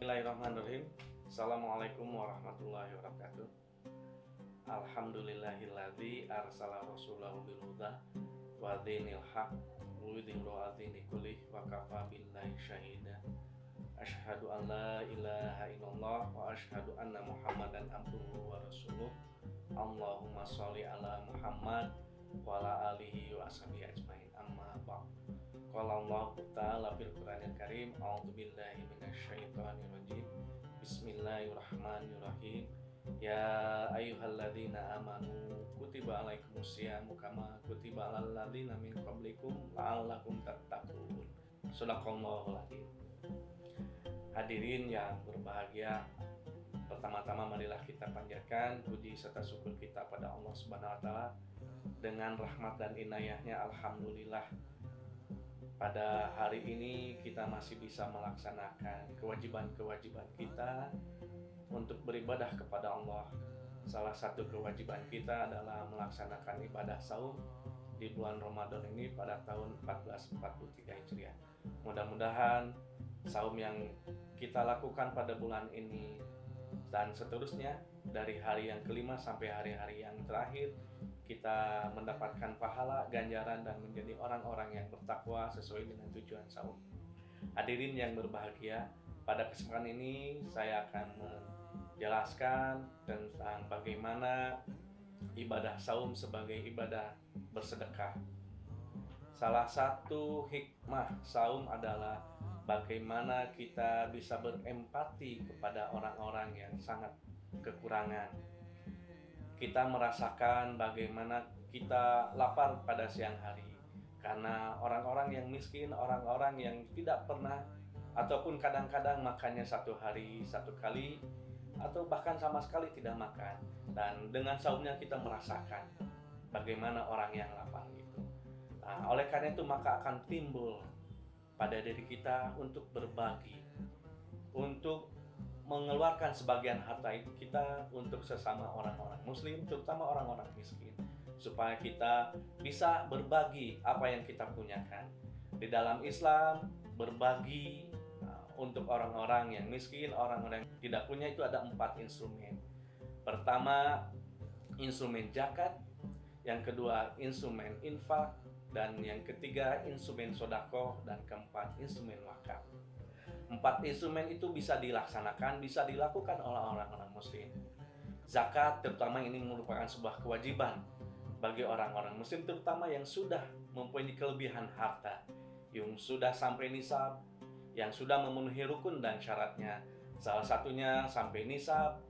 Bismillahirrahmanirrahim. Assalamualaikum warahmatullahi wabarakatuh. Alhamdulillahilladzi arsala rasulahu bil huda wa dinil haq lidhirahu 'ala dini kullih wa kafa billahi syahida. Asyhadu an la ilaha illallah wa asyhadu anna Muhammadan abduhu wa rasuluh. Allahumma sholli ala Muhammad wa ala alihi wa ashabihi ajmain. Amma ba'd. Qala Allah Ta'ala fil Qur'anil Karim, a'udzubillahi minasyaitonir rajim. Bismillahirrahmanirrahim. Ya ayyuhalladzina amanu kutiba alaikumusyamu kama kutiba alal ladzina min qablikum la'allakum tattaqun. Shadaqallahul adzim. Hadirin yang berbahagia, pertama-tama marilah kita panjatkan puji serta syukur kita pada Allah Subhanahu wa taala. Dengan rahmat dan inayahnya, alhamdulillah pada hari ini kita masih bisa melaksanakan kewajiban-kewajiban kita untuk beribadah kepada Allah. Salah satu kewajiban kita adalah melaksanakan ibadah saum di bulan Ramadan ini pada tahun 1443 Hijriah. Mudah-mudahan saum yang kita lakukan pada bulan ini dan seterusnya dari hari yang kelima sampai hari-hari yang terakhir, kita mendapatkan pahala, ganjaran, dan menjadi orang-orang yang bertakwa sesuai dengan tujuan saum. Hadirin yang berbahagia, pada kesempatan ini saya akan menjelaskan tentang bagaimana ibadah saum sebagai ibadah bersedekah. Salah satu hikmah saum adalah bagaimana kita bisa berempati kepada orang-orang yang sangat kekurangan. Kita merasakan bagaimana kita lapar pada siang hari karena orang-orang yang miskin, orang-orang yang tidak pernah ataupun kadang-kadang makannya satu hari satu kali atau bahkan sama sekali tidak makan. Dan dengan saumnya kita merasakan bagaimana orang yang lapar itu. Nah, oleh karena itu maka akan timbul pada diri kita untuk berbagi, untuk mengeluarkan sebagian harta kita untuk sesama orang-orang muslim, terutama orang-orang miskin, supaya kita bisa berbagi apa yang kita punyakan. Di dalam Islam, berbagi untuk orang-orang yang miskin, orang-orang yang tidak punya itu ada 4 instrumen. Pertama, instrumen zakat, yang kedua instrumen infak, dan yang ketiga instrumen sedekah, dan keempat instrumen wakaf. 4 instrumen itu bisa dilaksanakan, bisa dilakukan oleh orang-orang muslim. Zakat terutama ini merupakan sebuah kewajiban bagi orang-orang muslim, terutama yang sudah mempunyai kelebihan harta, yang sudah sampai nisab, yang sudah memenuhi rukun dan syaratnya. Salah satunya sampai nisab,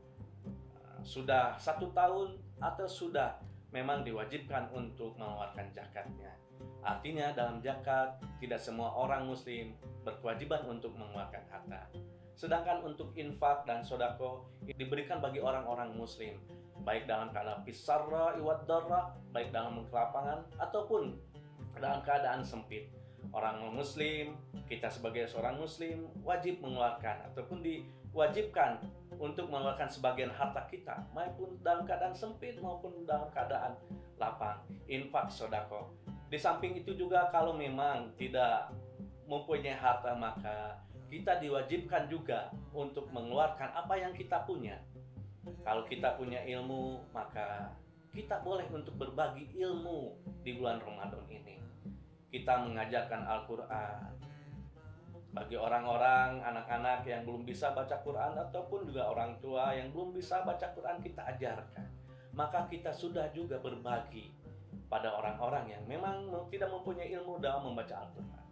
sudah 1 tahun, atau sudah memang diwajibkan untuk mengeluarkan zakatnya. Artinya dalam zakat tidak semua orang muslim berkewajiban untuk mengeluarkan harta. Sedangkan untuk infak dan sedekah diberikan bagi orang-orang muslim, baik dalam keadaan bisarra iwad darra, baik dalam kelapangan ataupun dalam keadaan sempit. Orang muslim, kita sebagai seorang muslim wajib mengeluarkan ataupun diwajibkan untuk mengeluarkan sebagian harta kita, maupun dalam keadaan sempit maupun dalam keadaan lapang. Infak, sedekah. Di samping itu juga kalau memang tidak mempunyai harta, maka kita diwajibkan juga untuk mengeluarkan apa yang kita punya. Kalau kita punya ilmu, maka kita boleh untuk berbagi ilmu di bulan Ramadan ini. Kita mengajarkan Al-Quran bagi orang-orang, anak-anak yang belum bisa baca Quran, ataupun juga orang tua yang belum bisa baca Quran, kita ajarkan. Maka kita sudah juga berbagi pada orang-orang yang memang tidak mempunyai ilmu dalam membaca Al-Quran,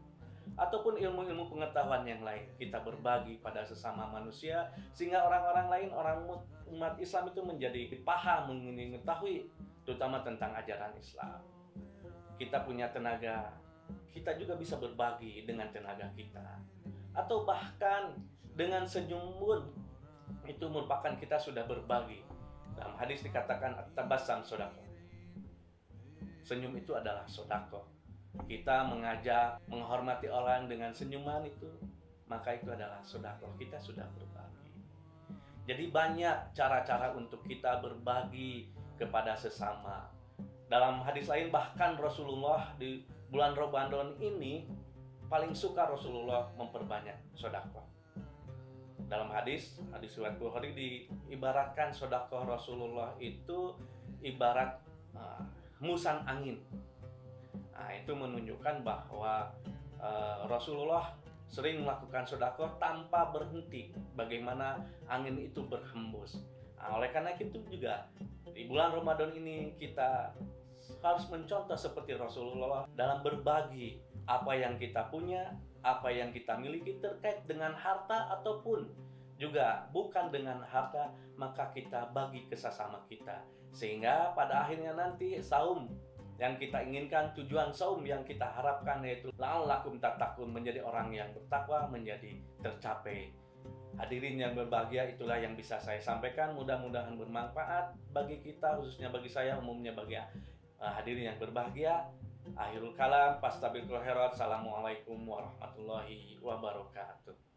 ataupun ilmu-ilmu pengetahuan yang lain. Kita berbagi pada sesama manusia, sehingga orang-orang lain, orang umat Islam itu menjadi paham, mengetahui terutama tentang ajaran Islam. Kita punya tenaga, kita juga bisa berbagi dengan tenaga kita, atau bahkan dengan senyum pun itu merupakan kita sudah berbagi. Dalam hadis dikatakan tabassam sedekah. Senyum itu adalah sedekah. Kita mengajak, menghormati orang dengan senyuman itu, maka itu adalah sedekah. Kita sudah berbagi. Jadi banyak cara-cara untuk kita berbagi kepada sesama. Dalam hadis lain bahkan Rasulullah di bulan Ramadan ini paling suka Rasulullah memperbanyak sedekah. dalam hadis riwayat Bukhari diibaratkan sedekah Rasulullah itu ibarat hembusan angin. Nah, itu menunjukkan bahwa Rasulullah sering melakukan sedekah tanpa berhenti, bagaimana angin itu berhembus. Nah, oleh karena itu juga di bulan Ramadan ini kita harus mencontoh seperti Rasulullah dalam berbagi apa yang kita punya, apa yang kita miliki terkait dengan harta ataupun juga bukan dengan harta, maka kita bagi ke sesama kita. Sehingga pada akhirnya nanti saum yang kita inginkan, tujuan saum yang kita harapkan yaitu la'allakum tattaqun, menjadi orang yang bertakwa, menjadi tercapai. Hadirin yang berbahagia, itulah yang bisa saya sampaikan. Mudah-mudahan bermanfaat bagi kita, khususnya bagi saya, umumnya bagi hadirin yang berbahagia. Akhirul kalam, fastabiqul khairat. Assalamualaikum warahmatullahi wabarakatuh.